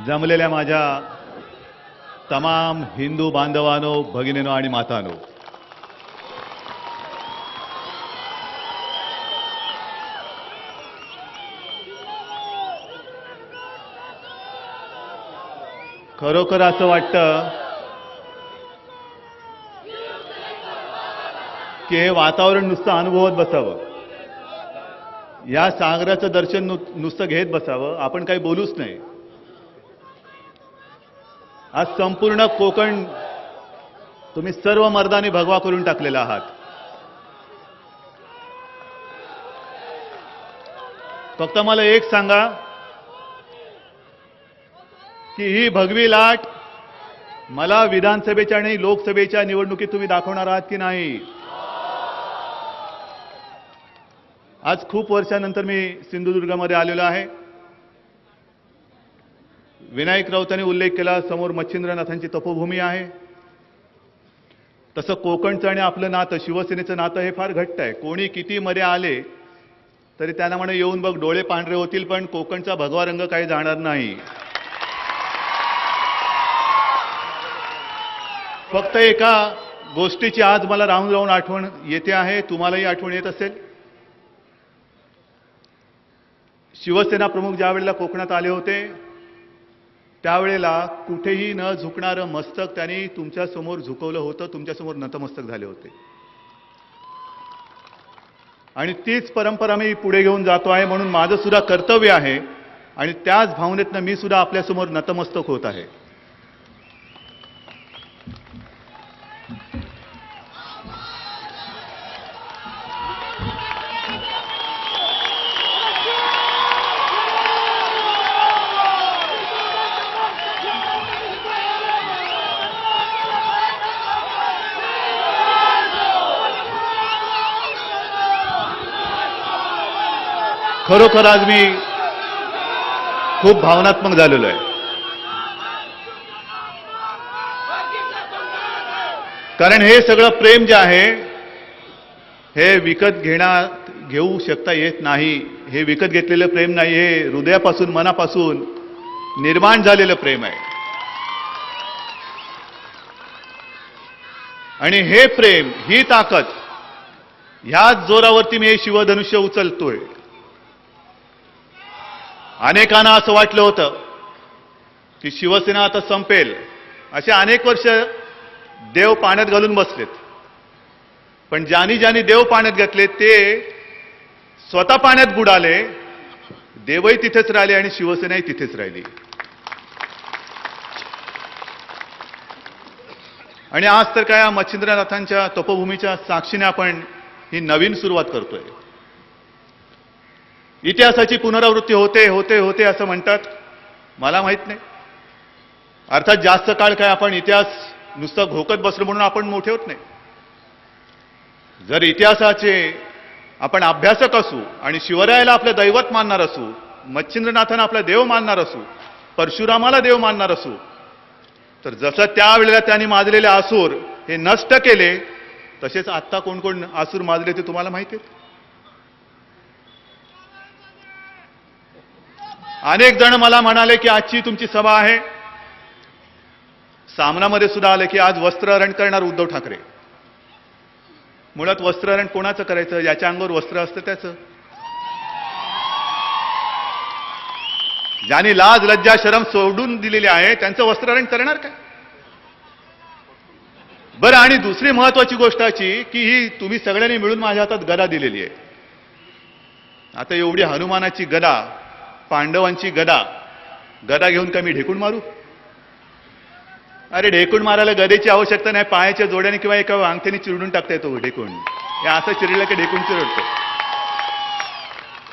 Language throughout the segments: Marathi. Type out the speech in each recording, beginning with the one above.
जमलेल्या माझ्या तमाम हिंदू बांधवांनो, भगिनीनो आणि मातांनो, खरोखर असं वाटतं की हे वातावरण नुसतं अनुभवत बसावं, या सागराचं दर्शन नुसतं घेत बसावं, आपण काही बोलूच नाही. आज संपूर्ण कोकण तुम्ही सर्व मर्दानी भगवा करून टाकलेला आहात. फक्त मला एक सांगा की ही भगवी लाट मला विधानसभेच्या आणि लोकसभेच्या निवडणुकीत तुम्ही दाखवणार आहात की नाही. आज खूप वर्षानंतर मी सिंधुदुर्गामध्ये आलेलो आहे. विनायक राऊतांनी उल्लेख केला, समोर मच्छिंद्रनाथांची तपोभूमी आहे. तसं कोकणचं आणि आपलं नातं, शिवसेनेचं नातं हे फार घट्ट आहे. कोणी किती मध्ये आले तरी त्यांना म्हणे येऊन बघ, डोळे पांढरे होतील पण कोकणचा भगवा रंग काही जाणार नाही. फक्त एका गोष्टीची आज मला राहून राहून आठवण येते आहे, तुम्हालाही आठवण येत असेल. शिवसेना प्रमुख ज्या वेळेला कोकणात आले होते त्यावेळेला कुठेही न झुकणारं मस्तक त्यांनी तुमच्या समोर झुकवलं होतं, तुमच्यासमोर नतमस्तक झाले होते. आणि तीच परंपरा मी पुढे घेऊन जातो आहे, म्हणून माझं सुद्धा कर्तव्य आहे आणि त्याच भावनेतनं मी सुद्धा आपल्यासमोर नतमस्तक होत आहे. खरोखर आज मी खूप भावनात्मक झालेलो आहे. कारण हे सगळं प्रेम जे आहे हे विकत घेऊ शकता येत नाही. हे विकत घेतलेलं प्रेम नाही, हे हृदयापासून, मनापासून निर्माण झालेलं प्रेम आहे. आणि हे प्रेम, ही ताकद, ह्याच जोरावरती मी हे शिवधनुष्य उचलतोय. अनेकांना असं वाटलं होतं की शिवसेना आता संपेल. असे अनेक वर्ष देव पाण्यात घालून बसलेत. पण ज्यांनी देव पाण्यात घातले ते स्वतः पाण्यात बुडाले, देवही तिथेच राहिले आणि शिवसेनाही तिथेच राहिली. आणि आज तर काय, मच्छिंद्रनाथांच्या तपोभूमीच्या साक्षीने आपण ही नवीन सुरुवात करतोय. इतिहासाची पुनरावृत्ती होते होते होते असं म्हणतात, मला माहित नाही. अर्थात जास्त काळ काय आपण इतिहास नुसतं घोकत बसलो म्हणून आपण मोठे होत नाही. जर इतिहासाचे आपण अभ्यासक असू आणि शिवरायाला आपलं दैवत मानणार असू, मच्छिंद्रनाथांना आपला देव मानणार असू, परशुरामाला देव मानणार असू, तर जसं त्यावेळेला त्यांनी माजलेले असुर हे नष्ट केले, तसेच आत्ता कोण कोण असुर माजले ते तुम्हाला माहिती आहे. अनेक जण मला म्हणाले की आजची तुमची सभा आहे. सामनामध्ये सुद्धा आले की आज वस्त्रहरण करणार उद्धव ठाकरे. मुळात वस्त्रहरण कोणाचं करायचं? ज्याच्या अंगावर वस्त्र असतं त्याचं. ज्यांनी लाज लज्जा शरम सोडून दिलेली आहे त्यांचं वस्त्रहरण करणार काय? बरं, आणि दुसरी महत्वाची गोष्ट अशी की ही तुम्ही सगळ्यांनी मिळून माझ्या हातात गदा दिलेली आहे. आता एवढी हनुमानाची गदा, पांडवांची गदा घेऊन का मी ढेकून मारू? अरे ढेकून मारायला गदेची आवश्यकता नाही, पायाच्या जोड्याने किंवा एका अंगठ्याने चिरडून टाकता येतो ढेकून. हे असं चिरडलं की ढेकून चिरडतो.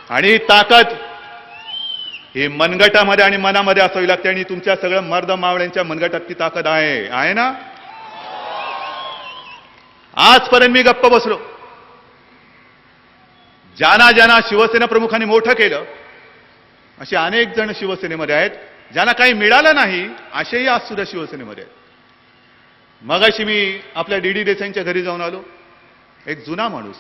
आणि ताकद ही मनगटामध्ये आणि मनामध्ये असावी लागते. आणि तुमच्या सगळ्या मर्द मावळ्यांच्या मनगटात ती ताकद आहे ना. आजपर्यंत मी गप्प बसलो. ज्यांना शिवसेना प्रमुखांनी मोठं केलं असे अनेक जण शिवसेनेमध्ये आहेत. ज्यांना काही मिळालं नाही असेही आज सुद्धा शिवसेनेमध्ये आहेत. मगाशी मी आपल्या डी देसाईंच्या घरी जाऊन आलो. एक जुना माणूस,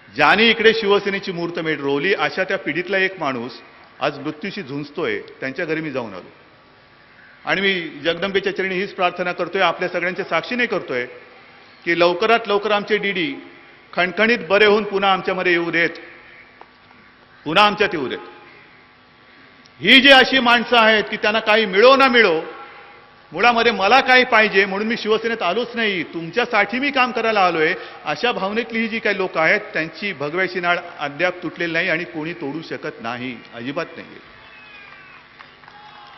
ज्याने इकडे शिवसेनेची मूर्तमेढ रोवली, अशा त्या पिढीतला एक माणूस आज मृत्यूशी झुंजतोय. त्यांच्या घरी मी जाऊन आलो. आणि मी जगदंबेच्या चरणी हीच प्रार्थना करतोय, आपल्या सगळ्यांच्या साक्षीने करतोय, की लवकरात लवकर आमचे डीडी खणखणीत बरे होऊन पुन्हा आमच्यामध्ये येऊ देत, पुन्हा आमच्यात येऊ देत. ही जी अशी माणसं आहेत की त्यांना काही मिळो ना मिळो, मुळामध्ये मला काही पाहिजे म्हणून मी शिवसेनेत आलोच नाही, तुमच्यासाठी मी काम करायला आलोय, अशा भावनेतली ही जी काही लोक आहेत त्यांची भगव्याची नाळ अद्याप तुटलेली नाही आणि कोणी तोडू शकत नाही, अजिबात नाही.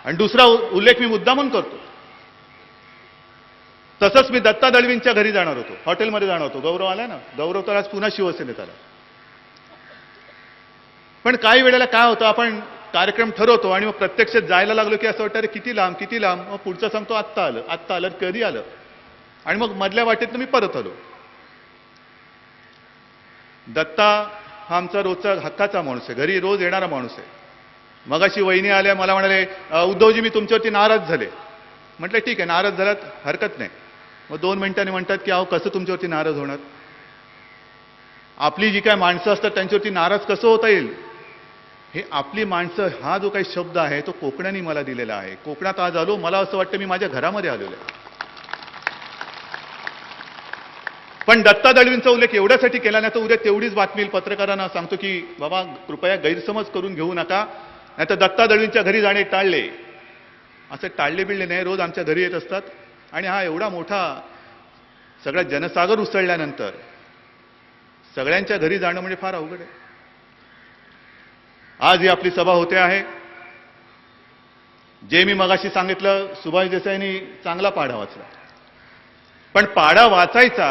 आणि दुसरा उल्लेख मी मुद्दामून करतो, तसंच मी दत्ता दळवींच्या घरी जाणार होतो, हॉटेलमध्ये जाणार होतो. गौरव आला ना, गौरव तर आज पुन्हा शिवसेनेत आला. पण काही वेळेला काय होतं, आपण कार्यक्रम ठरवतो आणि मग प्रत्यक्षात जायला लागलो की असं वाटतं अरे किती लांब किती लांब, मग पुढचं सांगतो आत्ता आलं कधी आलं, आणि मग मधल्या वाटेतनं मी परत आलो. दत्ता हा आमचा रोजचा हक्काचा माणूस आहे, घरी रोज येणारा माणूस आहे. मगाशी वहिनी आल्या, मला म्हणाले उद्धवजी मी तुमच्यावरती नाराज झाले. म्हटलं ठीक आहे, नाराज झालात हरकत नाही. मग 2 मिनिटांनी म्हणतात की अहो कसं तुमच्यावरती नाराज होणार, आपली जी काय माणसं असतात त्यांच्यावरती नाराज कसं होता येईल. हे आपली माणसं हा जो काही शब्द आहे तो कोकणाने मला दिलेला आहे. कोकणात आज आलो, मला असं वाटतं मी माझ्या घरामध्ये आलेलो आहे. पण दत्ता दळवींचा उल्लेख एवढ्यासाठी केला नाही तर उद्या तेवढीच बातमी पत्रकारांना सांगतो की बाबा कृपया गैरसमज करून घेऊ नका, नाही तर दत्ता दळवींच्या घरी जाणे टाळले. असं टाळले बिळले नाही, रोज आमच्या घरी येत असतात. आणि हा एवढा मोठा सगळा जनसागर उसळल्यानंतर सगळ्यांच्या घरी जाणं म्हणजे फार अवघड आहे. आज ही आपली सभा होते आहे. जे मी मगाशी सांगितलं, सुभाष देसाईंनी चांगला पाढा वाचला. पण पाढा वाचायचा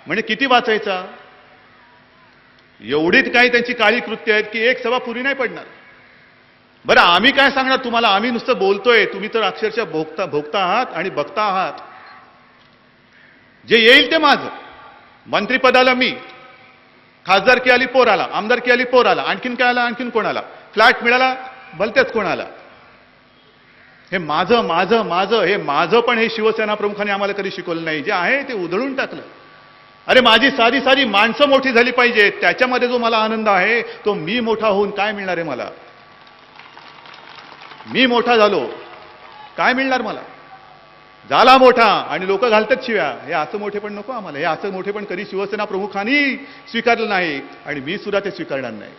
म्हणजे किती वाचायचा, एवढीच काही त्यांची काळी कृत्य आहेत की एक सभा पुरी नाही पडणार. बरं आम्ही काय सांगणार तुम्हाला, आम्ही नुसतं बोलतोय, तुम्ही तर अक्षरशः भोगता आहात आणि बघता आहात. जे येईल ते माझं. मंत्रिपदाला मी, खासदारकी आली पोराला, आमदारकी आली पोराला, आणखीन काय आला, आणखीन कोणाला, फ्लॅट मिळाला भलतेच कोणाला. हे माझं माझं माझं, हे माझं पण हे शिवसेना प्रमुखांनी आम्हाला कधी शिकवलं नाही. जे आहे ते उधळून टाकलं. अरे माझी साधी साधी माणसं मोठी झाली पाहिजे, त्याच्यामध्ये जो मला आनंद आहे तो मी मोठा होऊन काय मिळणार आहे मला. मी मोठा झालो काय मिळणार मला, झाला मोठा आणि लोक घालतात शिव्या. हे असं मोठेपण नको आम्हाला. हे असं मोठेपण कधी शिवसेना प्रमुखांनी स्वीकारलं नाही आणि मी सुद्धा ते स्वीकारणार नाही.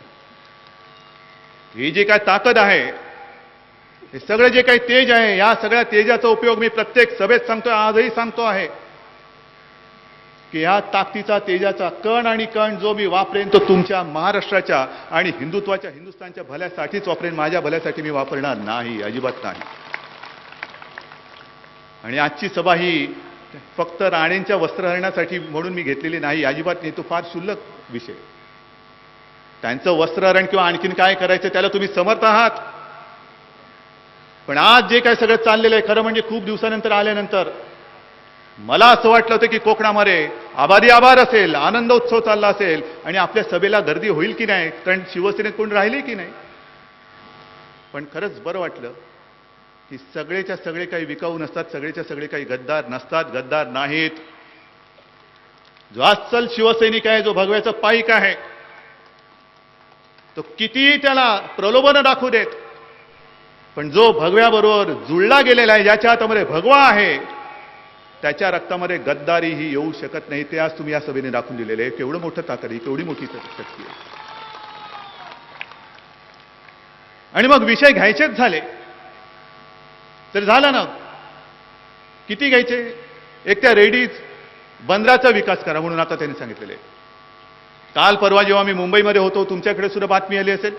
ही जी काय ताकद आहे, हे सगळं जे काही तेज आहे, या सगळ्या तेजाचा उपयोग मी प्रत्येक सभेत सांगतोय, आजही सांगतो आहे की या ताकदीचा तेजाचा कण आणि कण जो मी वापरेन तो तुमच्या महाराष्ट्राच्या आणि हिंदुत्वाच्या हिंदुस्थानच्या भल्यासाठीच वापरेन, माझ्या भल्यासाठी मी वापरणार नाही, अजिबात नाही. आणि आजची सभा ही फक्त राणेंच्या वस्त्रहरणासाठी म्हणून मी घेतलेली नाही, अजिबात नाही. तो फार क्षुल्लक विषय. त्यांचं वस्त्रहरण किंवा आणखीन काय करायचं त्याला तुम्ही समर्थ आहात. पण आज जे काय सगळं चाललेलं आहे, खरं म्हणजे खूप दिवसानंतर आल्यानंतर मला असं वाटलं होतं की कोकणामध्ये आबादी आभार असेल, आनंदोत्सव चालला असेल आणि आपल्या सभेला गर्दी होईल की नाही, कारण शिवसेनेत कोण राहिले की नाही. पण खरंच बरं वाटलं की सगळेच्या सगळे काही विकाऊ नसतात, सगळेच्या सगळे काही गद्दार नसतात, गद्दार नाहीत. जो अस्सल शिवसैनिक आहे, जो भगव्याचा पाईक आहे, तो कितीही त्याला प्रलोभन दाखवू देत, पण जो भगव्याबरोबर जुळला गेलेला आहे, ज्याच्या हातामध्ये भगवा आहे, त्याच्या रक्तामध्ये गद्दारी ही येऊ शकत नाही. ते आज तुम्ही या सभेने दाखवून दिलेले आहे. केवढं मोठं ताकद आहे, केवढी मोठी शक्ती आहे. आणि मग विषय घ्यायचेच झाले तर झालं ना, किती घ्यायचे. एक त्या रेडीज बंदराचा विकास करा म्हणून आता त्यांनी सांगितलेले. काल परवा जेव्हा मी मुंबईमध्ये होतो, तुमच्याकडे सुद्धा बातमी आली असेल,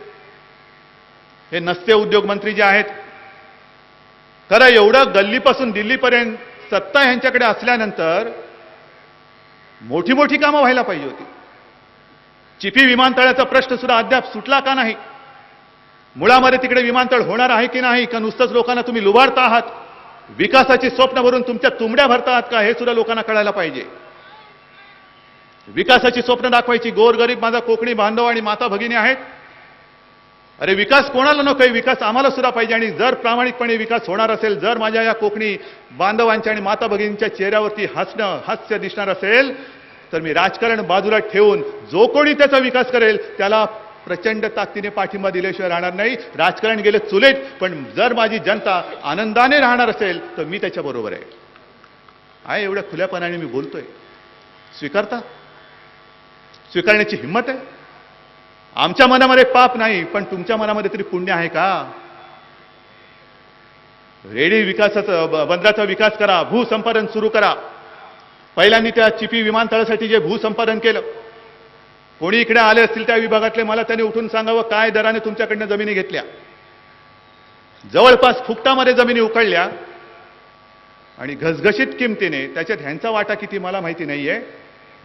हे नसते उद्योग मंत्री जे आहेत, खरं एवढं गल्लीपासून दिल्लीपर्यंत सत्ता ह्यांच्याकडे असल्यानंतर मोठी मोठी कामं व्हायला पाहिजे होती. चिपी विमानतळाचा प्रश्न सुद्धा अद्याप सुटला का नाही. मुळामध्ये तिकडे विमानतळ होणार आहे की नाही, का नुसतंच लोकांना तुम्ही लुबाडता आहात, विकासाची स्वप्न भरून तुमच्या तुंबड्या भरता आहात का, हे सुद्धा लोकांना कळायला पाहिजे. विकासाची स्वप्न दाखवायची. गोरगरीब माझा कोकणी बांधव आणि माता भगिनी आहेत. अरे विकास कोणाला नकोय, विकास आम्हाला सुद्धा पाहिजे. आणि जर प्रामाणिकपणे विकास होणार असेल, जर माझ्या या कोकणी बांधवांच्या आणि माता भगिनींच्या चेहऱ्यावरती हास्य दिसणार असेल, तर मी राजकारण बाजूला ठेवून जो कोणी त्याचा विकास करेल त्याला प्रचंड ताकदीने पाठिंबा दिल्याशिवाय राहणार नाही. राजकारण गेले चुलीत, पण जर माझी जनता आनंदाने राहणार असेल तर मी त्याच्याबरोबर आहे. एवढ्या खुल्यापणाने मी बोलतोय. स्वीकारता? स्वीकारण्याची हिंमत आहे? आमच्या मनामध्ये पाप नाही, पण तुमच्या मनामध्ये तरी पुण्य आहे का? रेडी विकासाचा बंदराचा विकास करा, भूसंपादन सुरू करा. पहिल्यांदा त्या चिपी विमानतळासाठी जे भूसंपादन केलं, कोणी इकडे आले असतील त्या विभागातले, मला त्यांनी उठून सांगावं काय दराने तुमच्याकडनं जमिनी घेतल्या. जवळपास फुकटामध्ये जमिनी उकळल्या आणि घसघशीत किमतीने, त्याच्यात ह्यांचा वाटा किती मला माहिती नाहीये,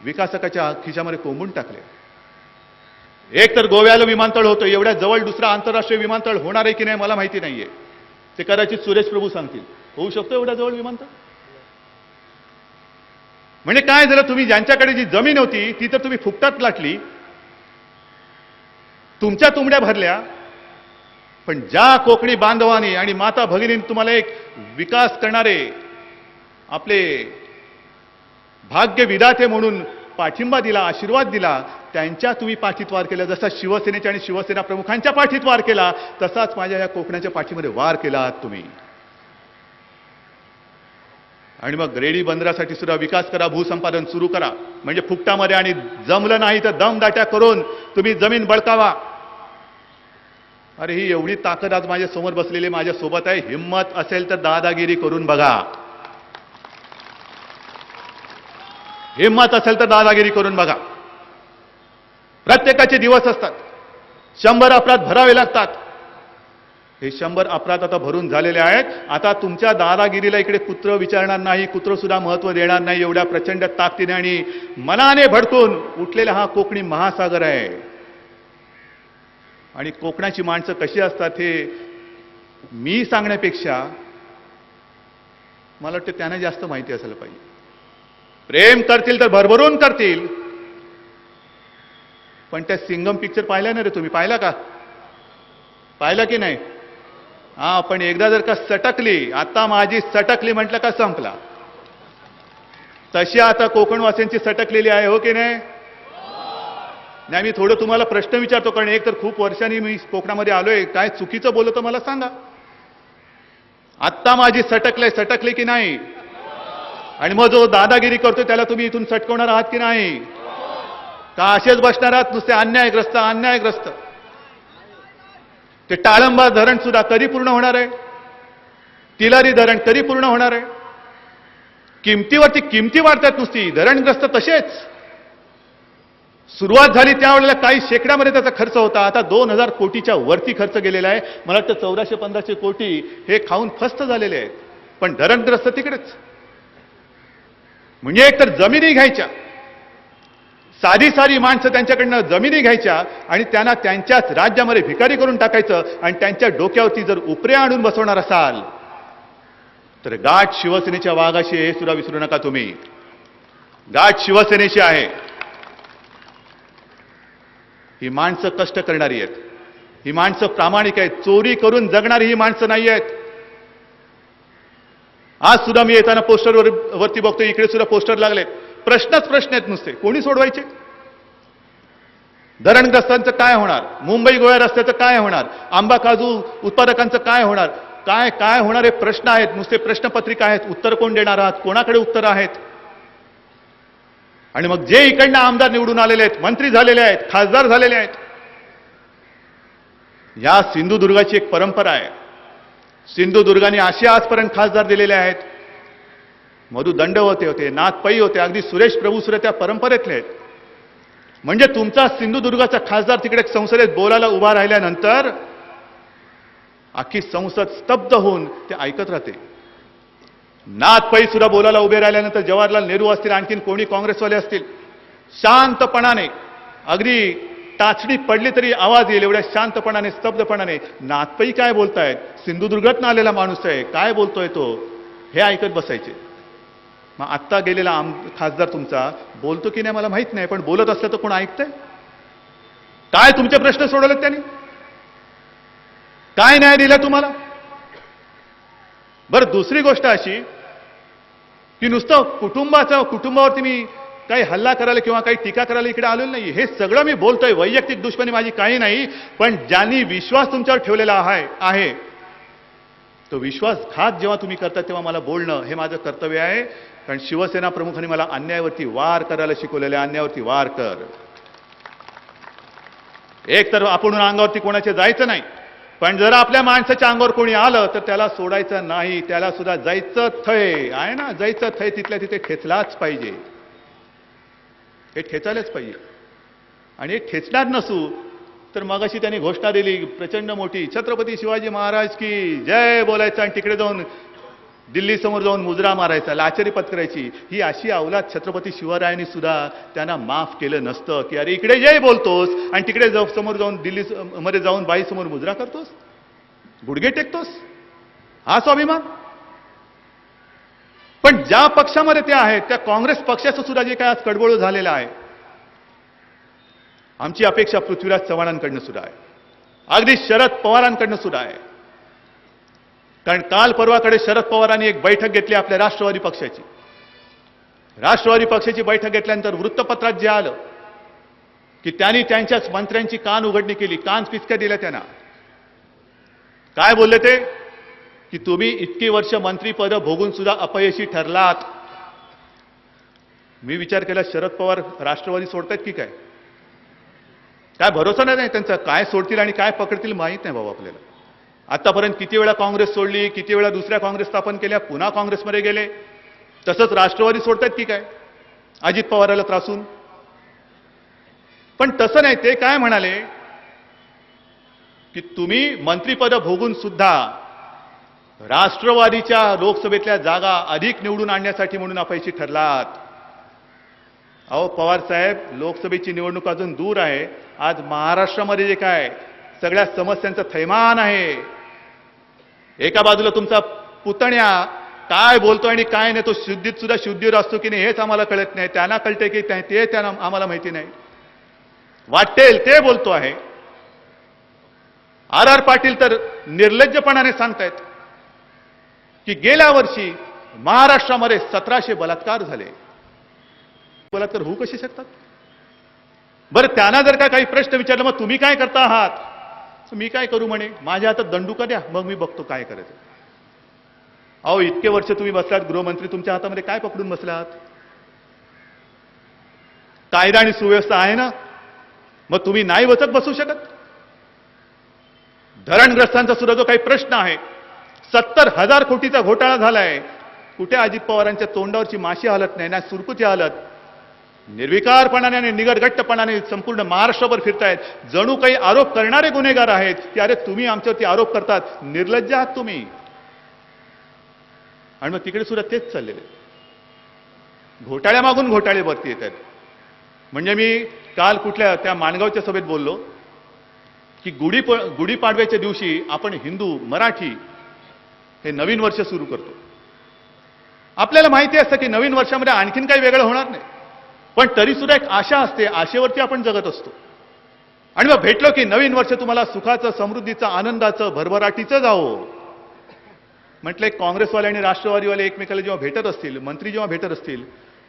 विकासकाच्या खिशामध्ये कोंबून टाकले. एक तर गोव्याला विमानतळ होतं, एवढ्या जवळ दुसरा आंतरराष्ट्रीय विमानतळ होणार आहे की नाही मला माहिती नाहीये. ते कदाचित सुरेश प्रभू सांगतील. होऊ शकतो एवढ्या जवळ विमानतळ? म्हणजे काय झालं, तुम्ही ज्यांच्याकडे जी जमीन होती ती तर तुम्ही फुकटात लाटली, तुमच्या तुंबड्या भरल्या, पण ज्या कोकणी बांधवांनी आणि माता भगिनींनी तुम्हाला एक विकास करणारे आपले भाग्य विधाते म्हणून पाठिंबा दिला, आशीर्वाद दिला, त्यांच्या तुम्ही पाठीत वार केला. जसा शिवसेनेच्या आणि शिवसेना प्रमुखांच्या पाठीत वार केला, तसाच माझ्या या कोकणाच्या पाठीमध्ये वार केला आहात तुम्ही. आणि मग रेडी बंदरासाठी सुद्धा विकास करा, भूसंपादन सुरू करा. म्हणजे फुकटामध्ये, आणि जमलं नाही तर दमदाट्या करून तुम्ही जमीन बळकावा. अरे ही एवढी ताकद आज माझ्या समोर बसलेली माझ्या सोबत आहे. हिम्मत असेल तर दादागिरी करून बघा. हिम्मत असेल तर दादागिरी करून बघा. प्रत्येकाचे दिवस असतात. 100 अपराध भरावे लागतात. हे 100 अपराध आता भरून झालेले आहेत. आता तुमच्या दादागिरीला इकडे कुत्र विचारणार नाही, कुत्र सुद्धा महत्व देणार नाही. एवढ्या प्रचंड ताकदीने आणि मनाने भडकून उठलेला हा कोकणी महासागर आहे. आणि कोकणाची माणसं कशी असतात हे मी सांगण्यापेक्षा मला वाटतं त्यांना जास्त माहिती असायला पाहिजे. प्रेम करतील तर भरभरून करतील. पण त्या सिंगम पिक्चर पाहिला ना रे तुम्ही? पाहिला का? पाहिला की नाही? हा, पण एकदा जर का सटकली, आता माझी सटकली म्हटलं का संपला. तशी आता कोकणवासियांची सटकलेली आहे, हो की नाही? नाही, मी थोडं तुम्हाला प्रश्न विचारतो, कारण एक तर खूप वर्षांनी मी कोकणामध्ये आलोय. काय चुकीचं बोलतो मला सांगा. आत्ता माझी सटकली की नाही? आणि मग जो दादागिरी करतो त्याला तुम्ही इथून सटकवणार आहात की नाही? का असेच बसणार आहात नुसते अन्यायग्रस्त? ते टाळंबा धरण सुद्धा कधी पूर्ण होणार आहे? तिलारी धरण कधी पूर्ण होणार आहे? किमतीवरती किमती वाढतात नुसती. धरणग्रस्त तसेच. सुरुवात झाली त्यावेळेला काही शेकड्यामध्ये त्याचा खर्च होता. आता 2000 कोटीच्या वरती खर्च गेलेला आहे. मला वाटतं 1400-1500 कोटी हे खाऊन फस्त झालेले आहेत. पण धरणग्रस्त तिकडेच. म्हणजे एकतर जमिनी घ्यायच्या, साधी माणसं त्यांच्याकडनं जमिनी घ्यायच्या आणि त्यांना त्यांच्याच राज्यामध्ये भिकारी करून टाकायचं. आणि त्यांच्या डोक्यावरती जर उपरे आणून बसवणार असाल तर गाठ शिवसेनेच्या वाघाशी, हे सुद्धा विसरू नका तुम्ही. गाठ शिवसेनेची आहे. ही माणसं कष्ट करणारी आहेत. ही माणसं प्रामाणिक आहेत. चोरी करून जगणारी ही माणसं नाही आहेत. आज सुद्धा मी येताना पोस्टरवरती बघतो, इकडे सुद्धा पोस्टर लागले. प्रश्न आहेत नुसते. कोणी सोडवायचे? धरणग्रस्तांचं काय होणार? मुंबई गोवा रस्त्याचं काय होणार? आंबा काजू उत्पादकांचं काय होणार? काय होणार हे प्रश्न आहेत. नुसते प्रश्नपत्रिका आहेत. उत्तर कोण देणार आहात? कोणाकडे उत्तर आहेत? आणि मग जे इकडनं आमदार निवडून आलेले आहेत, मंत्री झालेले आहेत, खासदार झालेले आहेत, या सिंधुदुर्गाची एक परंपरा आहे. सिंधुदुर्गाने असे आजपर्यंत खासदार दिलेले आहेत. मधु दंडवते होते, नाथ पै होते, अगदी सुरेश प्रभू सुद्धा त्या परंपरेतले आहेत. म्हणजे तुमचा सिंधुदुर्गाचा खासदार तिकडे संसदेत बोलायला उभा राहिल्यानंतर अख्खी संसद स्तब्ध होऊन ते ऐकत राहते. नाथ पै सुद्धा बोलायला उभे राहिल्यानंतर जवाहरलाल नेहरू असतील, आणखीन कोणी काँग्रेसवाले असतील, शांतपणाने, अगदी टाचणी पडली तरी आवाज येईल एवढ्या शांतपणाने, स्तब्धपणाने नाथपै काय बोलतायत, सिंधुदुर्गातनं आलेला माणूस आहे, काय बोलतोय तो, हे ऐकत बसायचे. मग आत्ता गेलेला खासदार तुमचा बोलतो की नाही मला माहित नाही, पण बोलत असलं तर कोण ऐकतंय? काय तुमचे प्रश्न सोडवलेत त्यांनी? काय न्याय दिला तुम्हाला? बरं, दुसरी गोष्ट अशी की नुसतं कुटुंबावरती मी काही हल्ला करायला किंवा काही टीका करायला इकडे आलेलो नाही. हे सगळं मी बोलतोय, वैयक्तिक दुश्मनी माझी काही नाही. पण ज्यांनी विश्वास तुमच्यावर ठेवलेला आहे तो विश्वासघात जेव्हा तुम्ही करता तेव्हा मला बोलणं हे माझं कर्तव्य आहे. कारण शिवसेना प्रमुखांनी मला अन्यायावरती वार करायला शिकवलेलं आहे. अन्यायावरती वार कर. एक तर आपण अंगावरती कोणाचे जायचं नाही, पण जर आपल्या माणसाच्या अंगावर कोणी आलं तर त्याला सोडायचं नाही. त्याला सुद्धा जायचं थय आहे ना, जायचं थय तिथल्या तिथे ठेचलाच पाहिजे. हे ठेचायलाच पाहिजे. आणि हे ठेचणार नसू तर मगाशी त्यांनी घोषणा दिली प्रचंड मोठी, छत्रपती शिवाजी महाराज की जय बोलायचं आणि तिकडे जाऊन दिल्ली समोर जाऊन मुजरा मारायचा, लाचेरी पत्करायची. ही अशी अवलाद छत्रपती शिवरायांनी सुद्धा त्यांना माफ केलं नसतं की अरे इकडे जय बोलतोस आणि तिकडे समोर जाऊन दिल्ली मध्ये जाऊन बाई समोर मुजरा करतोस, गुडघे टेकतोस. हा स्वाभिमान. पण ज्या पक्षामध्ये ते आहेत त्या काँग्रेस पक्षाचं सुद्धा जे काय आज कडबोळ झालेलं आहे, आमची अपेक्षा पृथ्वीराज चव्हाणांकडनं सुद्धा आहे, अगदी शरद पवारांकडनं सुद्धा आहे. कारण काल परवाकडे शरद पवारांनी एक बैठक घेतली आपल्या राष्ट्रवादी पक्षाची. राष्ट्रवादी पक्षाची बैठक घेतल्यानंतर वृत्तपत्रात जे आलं की त्यांनी त्यांच्याच मंत्र्यांची कान उघडणी केली, कान पिचक्या दिल्या त्यांना. काय बोलले ते की तुम्ही इतकी वर्ष मंत्रीपद भोगून सुद्धा अपयशी ठरलात. मी विचार केला शरद पवार राष्ट्रवादी सोडतायत की काय? काय भरोसा नाही त्यांचा. काय सोडतील आणि काय पकडतील माहीत नाही बाबा आपल्याला. आतापर्यंत किती वेळा काँग्रेस सोडली, किती वेळा दुसऱ्या काँग्रेस स्थापन केल्या, पुन्हा काँग्रेसमध्ये गेले. तसंच राष्ट्रवादी सोडतायत की काय अजित पवाराला त्रासून? पण तसं नाही. ते काय म्हणाले की तुम्ही मंत्रीपद भोगून सुद्धा राष्ट्रवादीच्या लोकसभेतल्या जागा अधिक निवडून आणण्यासाठी म्हणून अपयशी ठरलात. अहो पवार साहेब, लोकसभेची निवडणूक अजून दूर आहे. आज महाराष्ट्रामध्ये जे काय सगळ्या समस्यांचं थैमान आहे. एका बाजूला तुमचा पुतण्या काय बोलतो आणि काय नाही, तो शुद्धीत सुद्धा शुद्धीवर असतो की नाही हेच आम्हाला कळत नाही. त्यांना कळते की ते त्यांना आम्हाला माहिती नाही. वाटेल ते बोलतो आहे. आर पाटील तर निर्लज्जपणाने सांगतायत की गेल्या वर्षी महाराष्ट्रामध्ये 1700 बलात्कार झाले. बलात्कार होऊ कसे शकतात? बरं त्यांना जर का काही प्रश्न विचारला मग तुम्ही काय करता आहात, मी काय करू म्हणे, माझ्या हातात दंडुका द्या मग मी बघतो काय करायचं. अहो इतके वर्ष तुम्ही बसलात गृहमंत्री, तुमच्या हातामध्ये काय पकडून बसलात? कायदा आणि सुव्यवस्था आहे ना, मग तुम्ही नाही वचक बसू शकत? धरणग्रस्तांचा सुद्धा जो काही प्रश्न आहे, 70,000 कोटीचा घोटाळा झालाय. कुठे अजित पवारांच्या तोंडावरची माशी हालत नाही ना सुरकुती हालत. निर्विकारपणाने आणि निगडगट्टपणाने संपूर्ण महाराष्ट्रभर फिरतायत. जणू काही आरोप करणारे गुन्हेगार आहेत की अरे तुम्ही आमच्यावरती आरोप करतात, निर्लज्ज आहात तुम्ही. आणि मग तिकडे सुद्धा तेच चाललेले घोटाळ्यामागून घोटाळे वरती येत आहेत. म्हणजे मी काल कुठल्या त्या माणगावच्या सभेत बोललो की गुढीपाडव्याच्या दिवशी आपण हिंदू मराठी हे नवीन वर्ष सुरू करतो. आपल्याला माहिती असतं की नवीन वर्षामध्ये आणखीन काही वेगळं होणार नाही, पण तरी सुद्धा एक आशा असते, आशेवरती आपण जगत असतो. आणि मग भेटलो की नवीन वर्ष तुम्हाला सुखाचं, समृद्धीचं, आनंदाचं, भरभराटीचं जावो. म्हटलं काँग्रेसवाले आणि राष्ट्रवादीवाले एकमेकाला जेव्हा भेटत असतील, मंत्री जेव्हा भेटत असतील,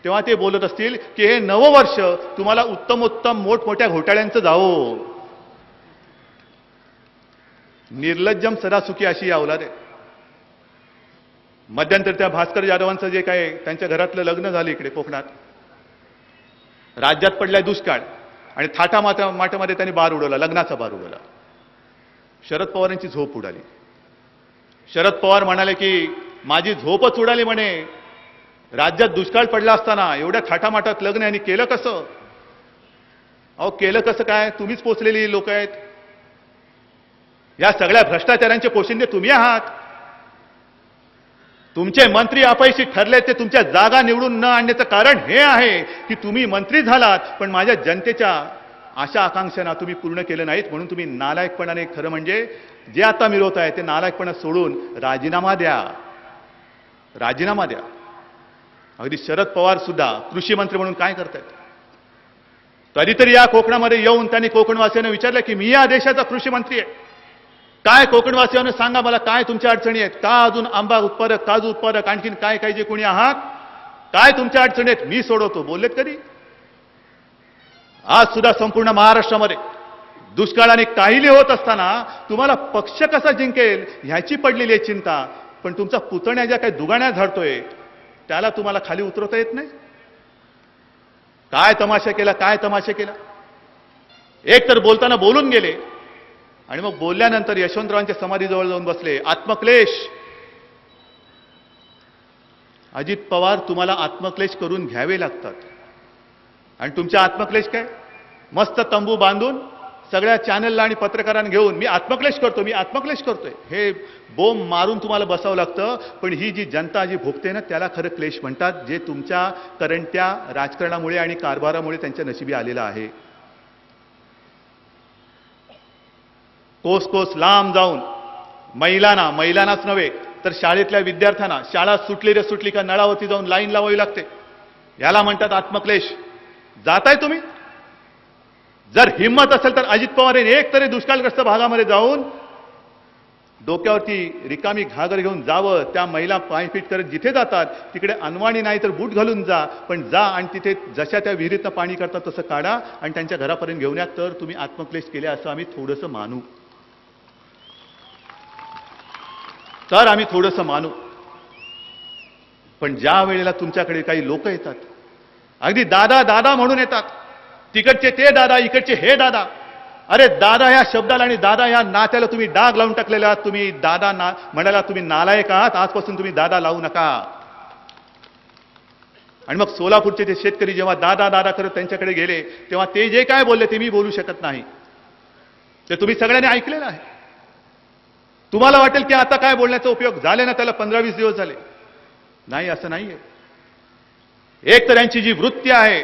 तेव्हा ते बोलत असतील की हे नवं वर्ष तुम्हाला उत्तमोत्तम मोठमोठ्या घोटाळ्यांचं जावो. निर्लज्जम सदा सुखी अशी अवलाद आहे. मध्यंतर त्या भास्कर जाधवांचं जे काय त्यांच्या घरातलं लग्न झालं इकडे कोकणात, राज्यात पडलाय दुष्काळ आणि थाटामाटामध्ये त्यांनी बार उडवला, लग्नाचा बार उडवला. शरद पवारांची झोप उडाली. शरद पवार म्हणाले की माझी झोपच उडाली म्हणे. राज्यात दुष्काळ पडला असताना एवढ्या थाटामाटात लग्न यांनी केलं कसं? अहो केलं कसं काय? तुम्हीच पोचलेली लोक आहेत. या सगळ्या भ्रष्टाचारांचे पोशिंदे तुम्ही आहात. तुमचे मंत्री अपयशी ठरले ते तुमच्या जागा निवडून न आणण्याचं कारण हे आहे की तुम्ही मंत्री झालात पण माझ्या जनतेच्या आशा आकांक्षांना तुम्ही पूर्ण केलं नाहीत. म्हणून तुम्ही नालायकपणाने, खरं म्हणजे जे आता मिळवत आहे ते नालायकपणा सोडून राजीनामा द्या, राजीनामा द्या. अगदी शरद पवार सुद्धा कृषी मंत्री म्हणून काय करतायत? कधीतरी या कोकणामध्ये येऊन त्यांनी कोकणवासियांना विचारलं की मी या देशाचा कृषी मंत्री आहे, काय कोकणवासियांना सांगा मला काय तुमच्या अडचणी आहेत? का अजून आंबा उत्पादक, काजू उत्पादक, आणखीन काय काय जे कोणी आहात, काय तुमच्या अडचणी आहेत मी सोडवतो. बोललेत कधी? आज सुद्धा संपूर्ण महाराष्ट्रामध्ये दुष्काळाने काहिली होत असताना तुम्हाला पक्ष कसा जिंकेल ह्याची पडलेली आहे चिंता, पण तुमचा पुतण्या ज्या काही दुगाण्या झाडतोय त्याला तुम्हाला खाली उतरवता येत नाही. काय तमाशा केला, काय तमाशा केला. एक तर बोलताना बोलून गेले आणि मग बोलल्यानंतर यशवंतरावांच्या समाधीजवळ जाऊन बसले. आत्मक्लेश. अजित पवार, तुम्हाला आत्मक्लेश करून घ्यावे लागतात. आणि तुमच्या आत्मक्लेश काय, मस्त तंबू बांधून सगळ्या चॅनलला आणि पत्रकारांना घेऊन मी आत्मक्लेश करतो, मी आत्मक्लेश करतोय, हे बोंब मारून तुम्हाला बसावं लागतं. पण ही जी जनता जी भोगते ना त्याला खरं क्लेश म्हणतात, जे तुमच्या करंट्या राजकारणामुळे आणि कारभारामुळे त्यांच्या नशिबी आलेलं आहे. कोस कोस लांब जाऊन महिलांनाच नव्हे तर शाळेतल्या विद्यार्थ्यांना शाळा सुटली रे सुटली का नळावरती जाऊन लाईन लावावी लागते. याला म्हणतात आत्मक्लेश. जाताय तुम्ही? जर हिंमत असेल तर अजित पवार एक तरी दुष्काळग्रस्त भागामध्ये जाऊन डोक्यावरती रिकामी घागर घेऊन जावं. त्या महिला पायपीट करत जिथे जातात तिकडे अनवाणी नाही तर बूट घालून जा, पण जा आणि तिथे जशा त्या विहिरीतनं पाणी करतात तसं काढा आणि त्यांच्या घरापर्यंत घेऊन या. तर तुम्ही आत्मक्लेश केले असं आम्ही थोडंसं मानू, तर आम्ही थोडंसं मानू. पण ज्या वेळेला तुमच्याकडे काही लोक येतात, अगदी दादा दादा म्हणून येतात, तिकडचे ते दादा, इकडचे हे दादा. अरे दादा या शब्दाला आणि दादा या नात्याला तुम्ही डाग लावून टाकलेला आहात. तुम्ही दादा म्हणाला तुम्ही नालायक आहात. आजपासून तुम्ही दादा लावू नका. आणि मग सोलापूरचे ते शेतकरी जेव्हा दादा दादा करत त्यांच्याकडे गेले तेव्हा ते जे काय बोलले ते मी बोलू शकत नाही, ते तुम्ही सगळ्यांनी ऐकलेलं आहे. तुम्हाला वाटेल की आता काय बोलण्याचा उपयोग, झाले ना त्याला 15-20 दिवस झाले. नाही, असं नाहीये. एक तर यांची जी वृत्ती आहे,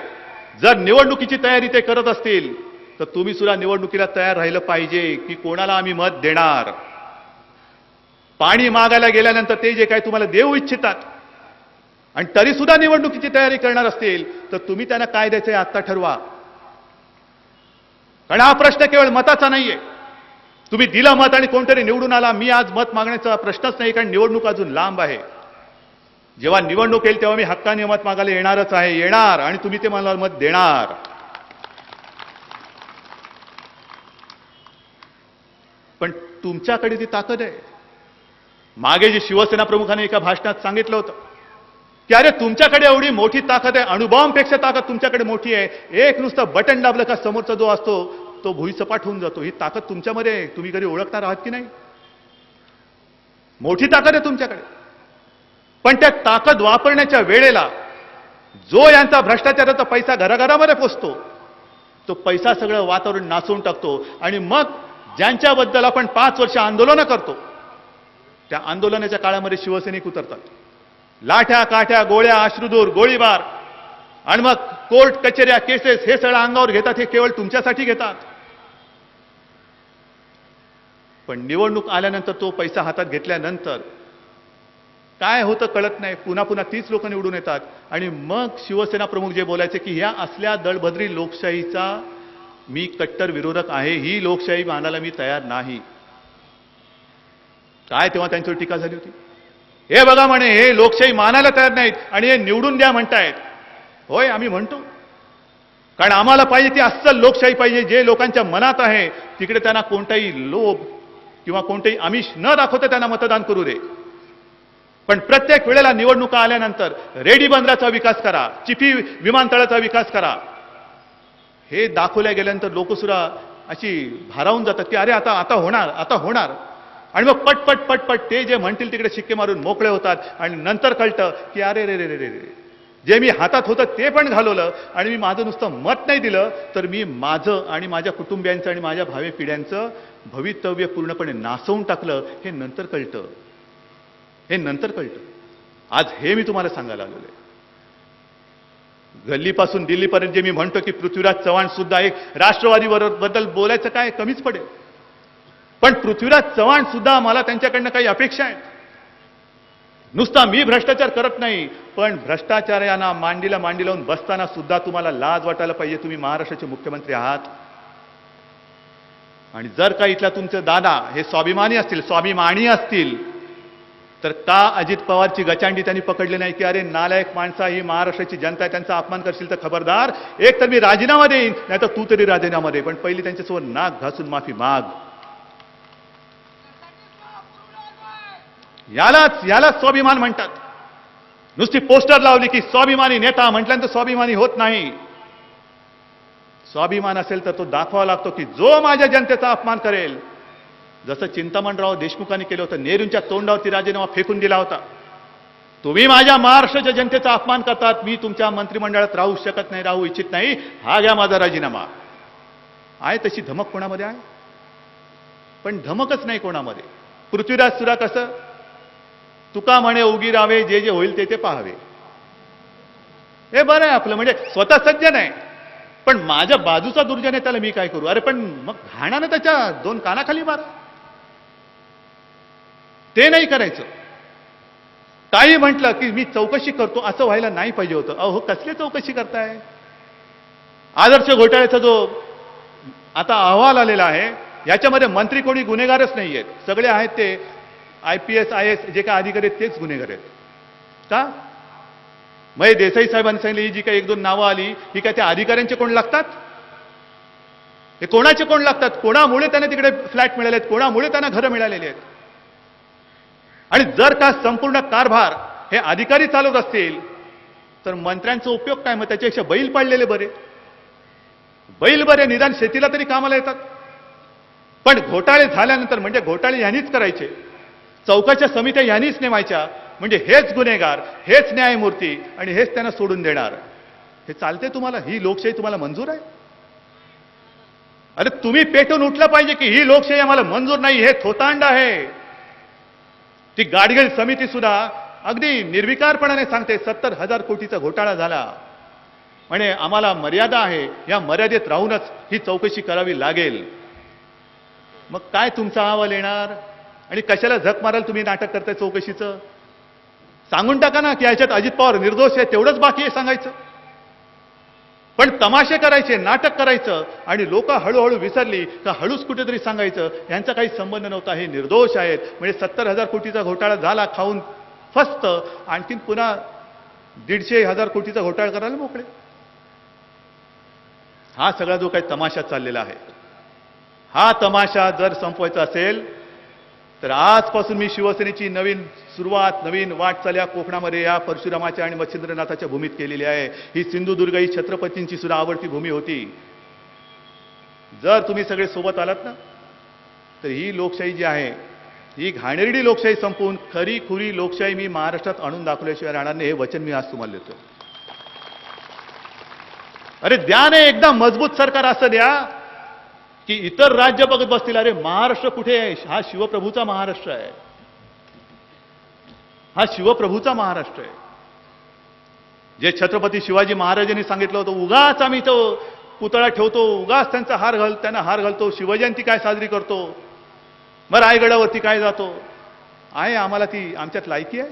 जर निवडणुकीची तयारी ते करत असतील तर तुम्ही सुद्धा निवडणुकीला तयार राहिलं पाहिजे की कोणाला आम्ही मत देणार. पाणी मागायला गेल्यानंतर ते जे काही तुम्हाला देऊ इच्छितात आणि तरी सुद्धा निवडणुकीची तयारी करणार असतील तर तुम्ही त्यांना काय द्यायचंय आत्ता ठरवा. कारण हा प्रश्न केवळ मताचा नाहीये. तुम्ही दिलं मत आणि कोणतरी निवडून आला, मी आज मत मागण्याचा प्रश्नच नाही, कारण निवडणूक अजून लांब आहे. जेव्हा निवडणूक येईल तेव्हा मी हक्काने मत मागायला येणारच आहे, येणार, आणि तुम्ही ते मला मत देणार. पण तुमच्याकडे ती ताकद आहे. मागे जे शिवसेना प्रमुखाने एका भाषणात सांगितलं होतं की अरे तुमच्याकडे एवढी मोठी ताकद आहे, अणुबॉम्बपेक्षा ताकद तुमच्याकडे मोठी आहे, एक नुसतं बटन दाबलं का समोरचा जो असतो तो भुईसपाट होऊन जातो. ही ताकद तुमच्यामध्ये आहे. तुम्ही कधी ओळखणार आहात की नाही? मोठी ताकद आहे तुमच्याकडे. पण त्या ताकद वापरण्याच्या वेळेला जो यांचा भ्रष्टाचाराचा पैसा घराघरामध्ये पोचतो तो पैसा सगळं वातावरण नाचवून टाकतो. आणि मग ज्यांच्याबद्दल आपण 5 वर्ष आंदोलनं करतो त्या आंदोलनाच्या काळामध्ये शिवसैनिक उतरतात. लाठ्या काठ्या गोळ्या अश्रुधूर गोळीबार आणि मग कोर्ट कचेऱ्या केसेस हे सगळं अंगावर घेतात. हे केवळ तुमच्यासाठी घेतात. पण निवडणूक आल्यानंतर तो पैसा हातात घेतल्यानंतर काय होतं कळत नाही. पुन्हा पुन्हा तीच लोक निवडून येतात आणि मग शिवसेना प्रमुख जे बोलायचे की ह्या असल्या दळभद्री लोकशाहीचा मी कट्टर विरोधक आहे, ही लोकशाही मानायला मी तयार नाही. काय तेव्हा त्यांच्यावर टीका झाली होती. हे बघा म्हणे हे लोकशाही मानायला तयार नाहीत आणि हे निवडून द्या म्हणतायत. होय, आम्ही म्हणतो, कारण आम्हाला पाहिजे ती अस्सल लोकशाही पाहिजे, जे लोकांच्या मनात आहे तिकडे त्यांना कोणताही लोभ किंवा कोणतेही आमिष न दाखवता त्यांना मतदान करू दे. पण प्रत्येक वेळेला निवडणुका आल्यानंतर रेडी बंदराचा विकास करा, चिपी विमानतळाचा विकास करा, हे दाखवल्या गेल्यानंतर लोक सुद्धा अशी भारावून जातात की अरे आता आता होणार, आता होणार. आणि मग पटपट पटपट ते जे म्हणतील तिकडे शिक्के मारून मोकळे होतात. आणि नंतर कळतं की अरे रे रे रे रे जे मी हातात होतं ते पण घालवलं आणि मी माझं नुसतं मत नाही दिलं तर मी माझं आणि माझ्या कुटुंबियांचं आणि माझ्या भावी पिढ्यांचं भवितव्य पूर्णपणे नासवून टाकलं. हे नंतर कळतं, हे नंतर कळतं. आज हे मी तुम्हाला सांगायला आलेलो आहे. गल्लीपासून दिल्लीपर्यंत जे मी म्हणतो की पृथ्वीराज चव्हाण सुद्धा एक राष्ट्रवादी बद्दल बोलायचं काय कमीच पडेल. पण पृथ्वीराज चव्हाण सुद्धा मला त्यांच्याकडनं काही अपेक्षा आहेत. नुसता मी भ्रष्टाचार करत नाही, पण भ्रष्टाचारांना मांडीला मांडी लावून बसताना सुद्धा तुम्हाला लाज वाटायला पाहिजे. तुम्ही महाराष्ट्राचे मुख्यमंत्री आहात. आणि जर का इथला तुमचे दादा हे स्वाभिमानी असतील, स्वाभिमानी असतील तर का अजित पवारची गचांडी त्यांनी पकडली नाही की अरे नालायक माणसा, ही महाराष्ट्राची जनता आहे, त्यांचा अपमान करशील तर खबरदार, एक तर मी राजीनामा देईन, नाही तर तू तरी राजीनामा दे, पण पहिली त्यांच्यासोबत नाक घासून माफी माग. यालाच स्वाभिमान म्हणतात. नुसती पोस्टर लावली की स्वाभिमानी नेता म्हटल्यानंतर स्वाभिमानी होत नाही. स्वाभिमान असेल तर तो दाखवावा लागतो की जो माझ्या जनतेचा अपमान करेल, जसं चिंतामणराव देशमुखांनी केलं होतं, नेहरूंच्या तोंडावरती राजीनामा फेकून दिला होता. तुम्ही माझ्या महाराष्ट्राच्या जनतेचा अपमान करतात, मी तुमच्या मंत्रिमंडळात राहू शकत नाही, राहू इच्छित नाही, हा घ्या माझा राजीनामा. आहे तशी धमक कोणामध्ये आहे? पण धमकच नाही कोणामध्ये. पृथ्वीराज सुरा कसं, तुका म्हणे उगी राहावे, जे जे होईल ते ते पाहावे. हे बरं आहे आपलं, म्हणजे स्वतः सज्जन आहे, पण माझ्या बाजूचा दुर्जन आहे त्याला मी काय करू? अरे पण मग घाणानं त्याच्या दोन कानाखाली मारा. ते नाही करायचं. काही म्हटलं की मी चौकशी करतो, असं व्हायला नाही पाहिजे होतं. अहो कसली चौकशी करताय? आदर्श घोटाळ्याचा जो आता अहवाल आलेला आहे, याच्यामध्ये मंत्री कोणी गुन्हेगारच नाही आहेत, सगळे आहेत ते IPS IAS जे काय अधिकारी आहेत तेच गुन्हेगार आहेत. का? मग देसाई साहेबांनी सांगितलं ही जी काही एक दोन नावं आली, ही काय त्या अधिकाऱ्यांचे कोण लागतात? हे कोणाचे कोण लागतात? कोणामुळे त्यांना तिकडे फ्लॅट मिळाले आहेत, कोणामुळे त्यांना घरं मिळालेली आहेत? आणि जर का संपूर्ण कारभार हे अधिकारी चालवत असतील तर मंत्र्यांचा उपयोग काय? मग त्याच्यापेक्षा बैल पाळलेले बरे. बैल बरे, निदान शेतीला तरी कामाला येतात. पण घोटाळे झाल्यानंतर म्हणजे घोटाळे यांनीच करायचे, चौकशा समित्या यांनीच नेमायच्या, म्हणजे हेच गुन्हेगार, हेच न्यायमूर्ती आणि हेच त्यांना सोडून देणार. हे चालते तुम्हाला? ही लोकशाही तुम्हाला मंजूर आहे? अरे तुम्ही पेटून उठलं पाहिजे की ही लोकशाही आम्हाला मंजूर नाही, हे थोतांड आहे. ती गाडगीळ समिती सुद्धा अगदी निर्विकारपणाने सांगते 70,000 कोटीचा घोटाळा झाला, म्हणजे आम्हाला मर्यादा आहे, या मर्यादेत राहूनच ही चौकशी करावी लागेल. मग काय तुमचा अहवाल येणार? आणि कशाला झक माराल तुम्ही नाटक करताय चौकशीचं? सांगून टाका ना की याच्यात अजित पवार निर्दोष आहे, तेवढंच बाकी आहे सांगायचं. पण तमाशे करायचे, नाटक करायचं आणि लोक हळूहळू विसरली का हळूच कुठेतरी सांगायचं यांचा काही संबंध नव्हता, हे निर्दोष आहेत. म्हणजे 70,000 कोटीचा घोटाळा झाला, खाऊन फस्त, आणखीन पुन्हा 150,000 कोटीचा घोटाळा करायला मोकळे. हा सगळा जो काही तमाशा चाललेला आहे, हा तमाशा जर संपवायचा असेल तर आजपासून मी शिवसेनेची नवीन सुरुवात, नवीन वाटचाल या कोकणामध्ये, या परशुरामाच्या आणि मच्छिंद्रनाथाच्या भूमीत केलेली आहे. ही सिंधुदुर्ग ही छत्रपतींची सुद्धा आवडती भूमी होती. जर तुम्ही सगळे सोबत आलात ना, तर ही लोकशाही जी आहे, ही घाणेरडी लोकशाही संपवून खरी खुरी लोकशाही मी महाराष्ट्रात आणून दाखवल्याशिवाय राहणार नाही, हे वचन मी आज तुम्हाला देतो. अरे द्या ना एकदा मजबूत सरकार, असं द्या की इतर राज्य बघत बसतील, अरे महाराष्ट्र कुठे आहे? हा शिवप्रभूचा महाराष्ट्र आहे, हा शिवप्रभूचा महाराष्ट्र आहे. जे छत्रपती शिवाजी महाराजांनी सांगितलं होतं, उगाच आम्ही तो पुतळा ठेवतो, उगाच त्यांचा त्यांना हार घालतो, शिवजयंती काय साजरी करतो, मग रायगडावरती काय जातो, आहे आम्हाला ती आमच्यात लायकी आहे?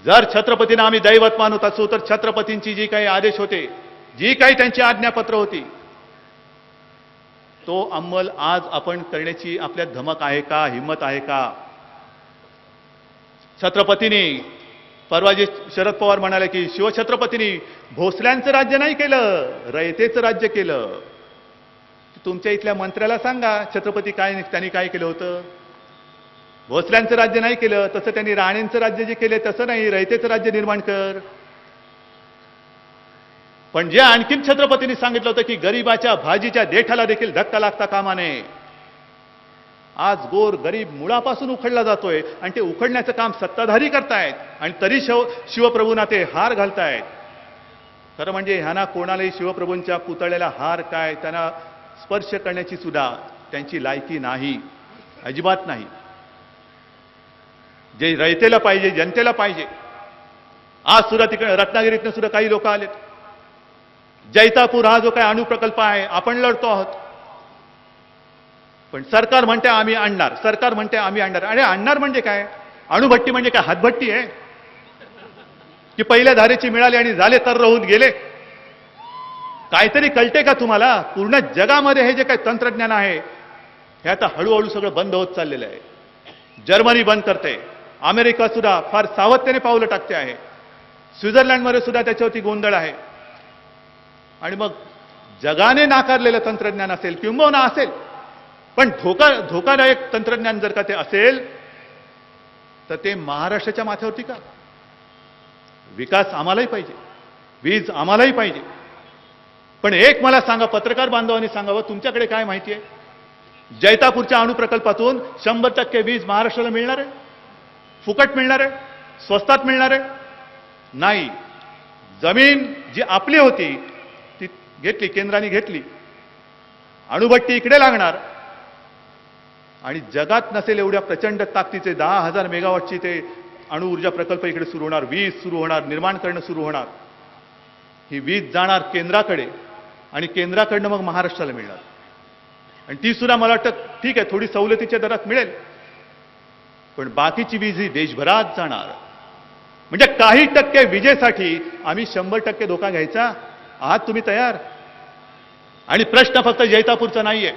जर छत्रपतींना आम्ही दैवत मानत असू तर छत्रपतींची जी काही आदेश होते, जी काही त्यांची आज्ञापत्र होती, तो अंमल आज आपण करण्याची आपल्यात धमक आहे का, हिंमत आहे का? छत्रपतींनी परवा जे शरद पवार म्हणाले की शिवछत्रपतींनी भोसल्यांचं राज्य नाही केलं, रयतेचं राज्य केलं. तुमच्या इथल्या मंत्र्याला सांगा छत्रपती त्यांनी काय केलं होतं? भोसल्यांचं राज्य नाही केलं, तसं त्यांनी राणेंचं राज्य जे केले तसं नाही, रयतेचं राज्य निर्माण कर. पण जे आणखीन छत्रपतींनी सांगितलं होतं की गरीबाच्या भाजीच्या देठाला देखील धक्का लागता कामा नये. आज गोर गरीब मुळापासून उखडला जातोय आणि ते उखडण्याचं काम सत्ताधारी करतायत आणि तरी शिवप्रभूंना ते हार घालतायत. खरं म्हणजे ह्यांना कोणालाही शिवप्रभूंच्या पुतळ्याला हार काय, त्यांना स्पर्श करण्याची सुद्धा त्यांची लायकी नाही, अजिबात नाही. जे रयतेला पाहिजे, जनतेला पाहिजे. आज सुद्धा तिकडे रत्नागिरीतनं सुद्धा काही लोक आलेत. जैतापूर हा जो काही अणुप्रकल्प आहे आपण लढतो आहोत, पण सरकार म्हणते आम्ही आणणार, सरकार म्हणते आम्ही आणणार. अरे आणणार म्हणजे काय? अणुभट्टी म्हणजे काय हातभट्टी आहे की पहिल्या धारेची मिळाली आणि झाले तर राहून गेले? काहीतरी कळते का तुम्हाला? पूर्ण जगामध्ये हे जे काही तंत्रज्ञान आहे हे आता हळूहळू सगळं बंद होत चाललेलं आहे. जर्मनी बंद करते, अमेरिका सुद्धा फार सावधतेने पावलं टाकते आहे. स्वित्झर्लंडमध्ये सुद्धा त्याच्यावरती गोंधळ आहे. आणि मग जगाने नाकारलेलं तंत्रज्ञान असेल किंबहुना असेल, पण धोकादायक तंत्रज्ञान जर का ते असेल तर ते महाराष्ट्राच्या माथ्यावरती का? विकास आम्हालाही पाहिजे, वीज आम्हालाही पाहिजे. पण एक मला सांगा, पत्रकार बांधवांनी सांगावं, तुमच्याकडे काय माहिती आहे? जैतापूरच्या अणुप्रकल्पातून 100% वीज महाराष्ट्राला मिळणार आहे? फुकट मिळणार आहे? स्वस्तात मिळणार आहे? नाही. जमीन जी आपली होती ती घेतली, केंद्राने घेतली. अणुभट्टी इकडे लागणार आणि जगात नसेल एवढ्या प्रचंड ताकदीचे 10,000 मेगावॉटची ते अणुऊर्जा प्रकल्प इकडे सुरू होणार, वीज सुरू होणार, निर्माण करणं सुरू होणार. ही वीज जाणार केंद्राकडे आणि केंद्राकडनं मग महाराष्ट्राला मिळणार. आणि ती सुद्धा मला वाटतं ठीक आहे, थोडी सवलतीच्या दरात मिळेल, पण बाकीची वीज ही देशभरात जाणार. म्हणजे काही टक्के विजेसाठी आम्ही 100% धोका घ्यायचा. आहात तुम्ही तयार? आणि प्रश्न फक्त जैतापूरचा नाहीये.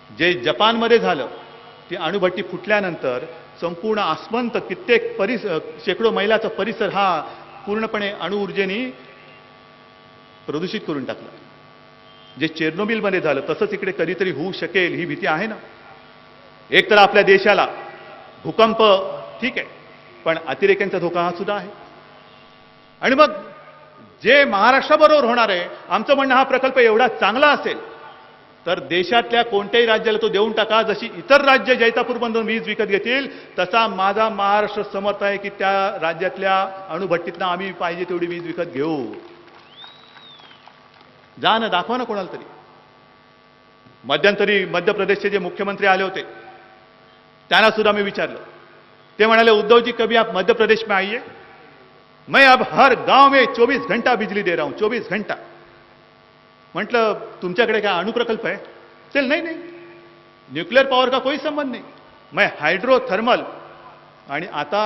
जे जपानमध्ये झालं, ती अणुभट्टी फुटल्यानंतर संपूर्ण आसमंत कित्येक शेकडो मैलाचा परिसर हा पूर्णपणे अणुऊर्जेने प्रदूषित करून टाकला. जे चेर्नोबिलमध्ये झालं तसंच इकडे कधीतरी होऊ शकेल ही भीती आहे ना. एक तर आपल्या देशाला भूकंप ठीक आहे, पण अतिरेक्यांचा धोका हा सुद्धा आहे. आणि मग जे महाराष्ट्राबरोबर होणार आहे, आमचं म्हणणं हा प्रकल्प एवढा चांगला असेल तर देशातल्या कोणत्याही राज्याला तो देऊन टाका. जशी इतर राज्य जैतापूरमधून वीज विकत घेतील तसा माझा महाराष्ट्र समर्थ आहे की त्या राज्यातल्या अणुभट्टीतनं आम्ही पाहिजे तेवढी वीज विकत घेऊ. जा ना, दाखवा ना कोणाला तरी. मध्यंतरी मध्य प्रदेशचे जे मुख्यमंत्री आले होते त्यांना सुद्धा मी विचारलं. ते म्हणाले, उद्धव जी कभी आप मध्य प्रदेश में आइए, मैं अब हर गांव में 24 घंटा बिजली दे रहा हूं, 24 घंटा. म्हटलं तुमच्याकडे काय अणुप्रकल्प आहे? चल नाही नाही, न्यूक्लियर पॉवर का कोई संबंध नहीं, मैं हायड्रो थर्मल आणि आता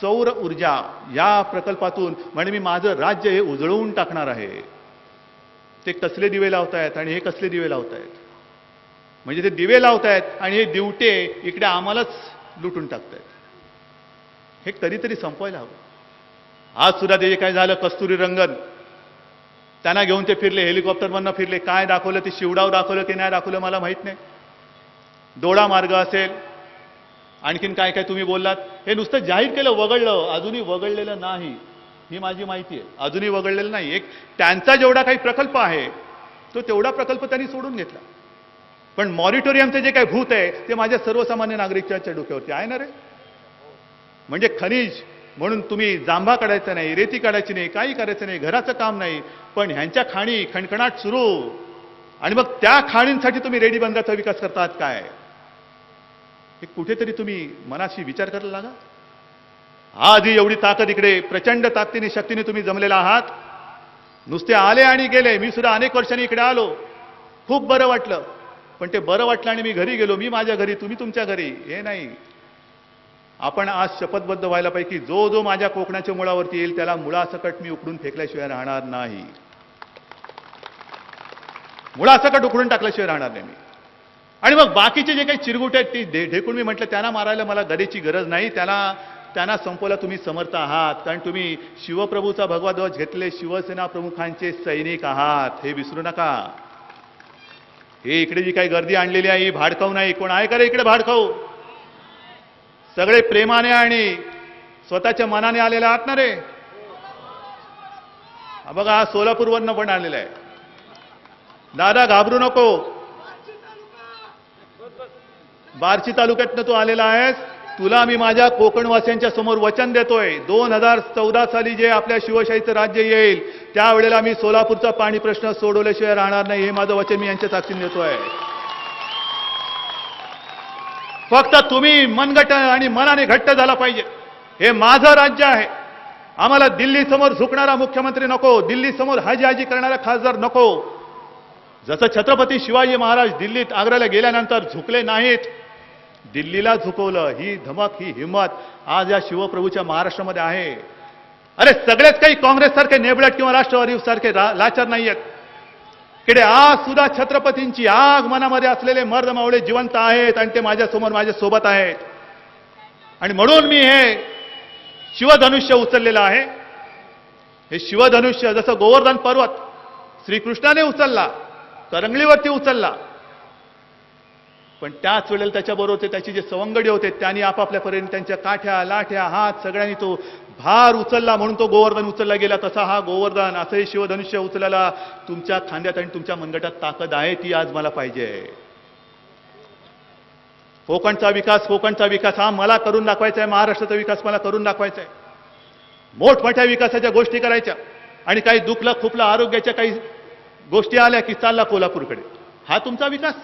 सौर ऊर्जा या प्रकल्पातून म्हणजे मी माझं राज्य हे उजळवून टाकणार आहे. ते कसले दिवे लावतायत आणि हे कसले दिवे लावतायत? म्हणजे ते दिवे लावतायत आणि हे दिवटे इकडे आम्हालाच लुटून टाकतायत. हे कधीतरी संपवायला हवं. आज सुद्धा ते काय झालं, कस्तुरी रंगन त्यांना घेऊन ते फिरले, हेलिकॉप्टरमधनं फिरले. काय दाखवलं? ते शिवडाव दाखवलं की नाही दाखवलं मला माहित नाही. दोडा मार्ग असेल, आणखीन काय काय तुम्ही बोललात. हे नुसतं जाहीर केलं, वगळलं. अजूनही वगळलेलं नाही, ही माझी माहिती आहे. अजूनही वगळलेलं नाही. एक त्यांचा जेवढा काही प्रकल्प आहे तो तेवढा प्रकल्प त्यांनी सोडून घेतला. पण मॉरिटोरियमचे जे काही भूत आहे ते माझ्या सर्वसामान्य नागरिकांच्या डोक्यावरती आहे ना रे. म्हणजे खनिज म्हणून तुम्ही जांभा काढायचा नाही, रेती काढायची नाही, काही करायचं नाही, घराचं काम नाही, पण ह्यांच्या खाणी खणखणाट सुरू. आणि मग त्या खाणींसाठी तुम्ही रेडी बंदराचा विकास करतात काय? हे कुठेतरी तुम्ही मनाशी विचार करायला लागा. आधी एवढी ताकद इकडे प्रचंड ताकदीने शक्तीने तुम्ही जमलेला आहात. नुसते आले आणि गेले. मी सुद्धा अनेक वर्षांनी इकडे आलो, खूप बरं वाटलं. पण ते बरं वाटलं आणि मी घरी गेलो. मी माझ्या घरी, तुम्ही तुमच्या घरी. हे नाही. आपण आज शपथबद्ध व्हायला पाहिजे की जो जो माझ्या कोकणाच्या मुळावरती येईल त्याला मुळासकट मी उकडून फेकल्याशिवाय राहणार नाही. मुळासकट उकडून टाकल्याशिवाय राहणार नाही मी. आणि मग बाकीचे जे काही चिरगुट आहेत ते ढेकून मी म्हटलं त्यांना मारायला मला गदेची गरज नाही. त्यांना संपवला तुम्ही समर्थ आहात, कारण तुम्ही शिवप्रभूचा भगवा ध्वज घेतले, शिवसेना प्रमुखांचे सैनिक आहात. हे विसरू नका. हे इकडे जी काही गर्दी आणलेली आहे ही भाडकाऊ नाही. कोण आहे का रे इकडे भाडकाऊ? सगळे प्रेमाने आणि स्वतःच्या मनाने आलेले आहात ना रे. बघा, हा सोलापूरवरनं पण आलेला आहे. दादा घाबरू नको. बार्शी तालुक्यातनं तू आलेला आहेस. तुला मी माझ्या कोकणवासियांच्या समोर वचन देतोय, 2014 साली जे आपल्या शिवशाहीचं राज्य येईल त्यावेळेला मी सोलापूरचा पाणी प्रश्न सोडवल्याशिवाय राहणार नाही. हे माझं वचन मी यांच्या साक्षीने देतोय. फक्त तुम्ही मनगट आणि मनाने घट्ट झाला पाहिजे. हे माझं राज्य आहे. आम्हाला दिल्ली समोर झुकणारा मुख्यमंत्री नको, दिल्ली समोर हाजी करणारा खासदार नको. जसं छत्रपती शिवाजी महाराज दिल्लीत आग्र्याला गेल्यानंतर झुकले नाहीत, दिल्लीला झुकवलं. ही धमक, ही हिंमत आज या शिवप्रभूच्या महाराष्ट्रामध्ये आहे. अरे सगळेच काही काँग्रेससारखे नेबळट किंवा राष्ट्रवादी सारखे लाचार नाहीयेत. इकडे आज सुद्धा छत्रपतींची आग मनामध्ये असलेले मर्द मावळे जिवंत आहेत आणि ते माझ्यासमोर माझ्यासोबत आहेत. आणि म्हणून मी हे शिवधनुष्य उचललेलं आहे. हे शिवधनुष्य जसं गोवर्धन पर्वत श्रीकृष्णाने उचलला, करंगळीवरती उचलला, पण त्याच वेळेला त्याच्याबरोबर त्याची जे सवंगडी होते त्यांनी आपापल्या परीने त्यांच्या काठ्या लाठ्या हात सगळ्यांनी तो भार उचलला, म्हणून तो गोवर्धन उचलला गेला. तसा हा गोवर्धन असंही शिवधनुष्य उचलायला तुमच्या खांद्यात आणि तुमच्या मनगटात ताकद आहे, ती आज मला पाहिजे. कोकणचा विकास हा मला करून दाखवायचा आहे. महाराष्ट्राचा विकास मला करून दाखवायचा आहे. मोठमोठ्या विकासाच्या गोष्टी करायच्या आणि काही दुखलं खुपलं आरोग्याच्या काही गोष्टी आल्या की चालला कोल्हापूरकडे. हा तुमचा विकास.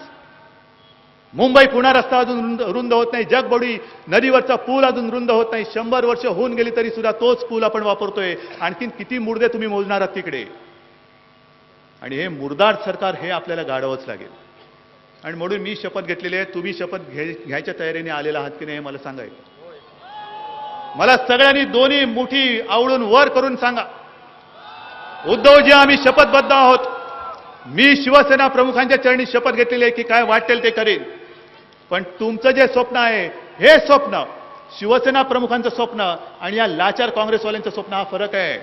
मुंबई पुणा रस्ता अजून रुंद होत नाही. जगबोडी नदीवरचा पूल अजून रुंद होत नाही. 100 वर्ष होऊन गेली तरी सुद्धा तोच पूल आपण वापरतोय. आणखीन किती मुर्दे तुम्ही मोजणार आहात तिकडे. आणि हे मुर्दार सरकार हे आपल्याला गाडवंच लागेल. आणि म्हणून मी शपथ घेतलेली आहे. तुम्ही शपथ घ्यायच्या तयारीने आलेला आहात की नाही हे मला सांगायचं. मला सगळ्यांनी दोन्ही मुठी आवळून वर करून सांगा, उद्धवजी आम्ही शपथबद्ध आहोत. मी शिवसेना प्रमुखांच्या चरणी शपथ घेतलेली आहे की काय वाटेल ते करेन. पण तुमचं जे स्वप्न आहे हे स्वप्न, शिवसेना प्रमुखांचं स्वप्न आणि या लाचार काँग्रेसवाल्यांचं स्वप्न हा फरक आहे.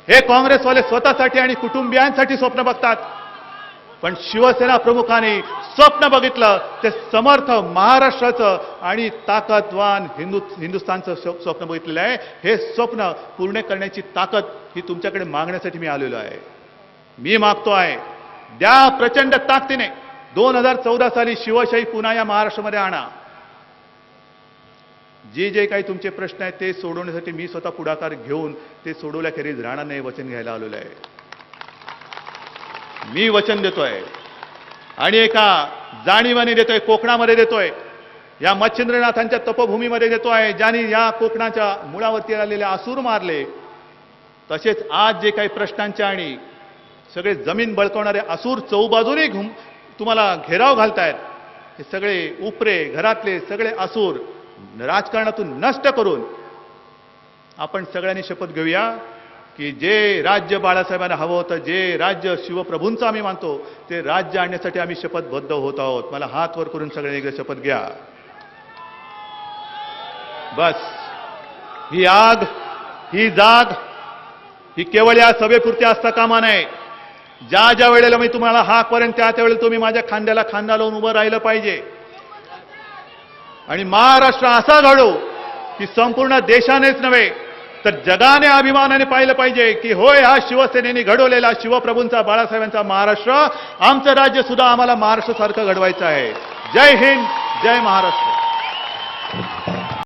हे काँग्रेसवाले स्वतःसाठी आणि कुटुंबियांसाठी स्वप्न बघतात, पण शिवसेना प्रमुखांनी स्वप्न बघितलं ते समर्थ महाराष्ट्राचं आणि ताकदवान हिंदुस्थानचं स्वप्न बघितलेलं आहे. हे स्वप्न पूर्ण करण्याची ताकद ही तुमच्याकडे मागण्यासाठी मी आलेलो आहे. मी मागतो आहे, द्या प्रचंड ताकदीने. 2014 साली शिवशाही पुन्हा या महाराष्ट्रामध्ये आणा. जे काही तुमचे प्रश्न आहेत ते सोडवण्यासाठी मी स्वतः पुढाकार घेऊन ते सोडवल्याखेरीज राहणार नाही वचन घ्यायला आलेलो आहे. मी वचन देतोय आणि एका जाणीवाने देतोय. कोकणामध्ये देतोय, या मच्छिंद्रनाथांच्या तपोभूमीमध्ये देतोय, ज्यांनी या कोकणाच्या मुळावरती आलेले असुर मारले. तसेच आज जे काही प्रश्नांचे आणि सगळे जमीन बळकावणारे असुर चौबाजूने तुम्हाला घेराव घालतायत, हे सगळे उपरे घरातले सगळे असुर राजकारणातून नष्ट करून आपण सगळ्यांनी शपथ घेऊया की जे राज्य बाळासाहेबांना हवं होतं, जे राज्य शिवप्रभूंचं आम्ही मानतो, ते राज्य आणण्यासाठी आम्ही शपथबद्ध होत आहोत. मला हात वर करून सगळ्यांनी एकदा शपथ घ्या. बस ही आग, ही जाग, ही केवळ या सभेपुरती असता कामा नये. ज्या ज्या वेळेला मी तुम्हाला हाक करेन त्या वेळेला तुम्ही माझ्या खांद्याला खांदा लावून उभं राहिलं पाहिजे. आणि महाराष्ट्र असा घडो की संपूर्ण देशानेच नव्हे तर जगाने अभिमानाने पाहिलं पाहिजे की होय, हा शिवसेनेने घडवलेला शिवप्रभूंचा बाळासाहेबांचा महाराष्ट्र, आमचं राज्य सुद्धा आम्हाला महाराष्ट्रासारखं घडवायचं आहे. जय हिंद, जय महाराष्ट्र.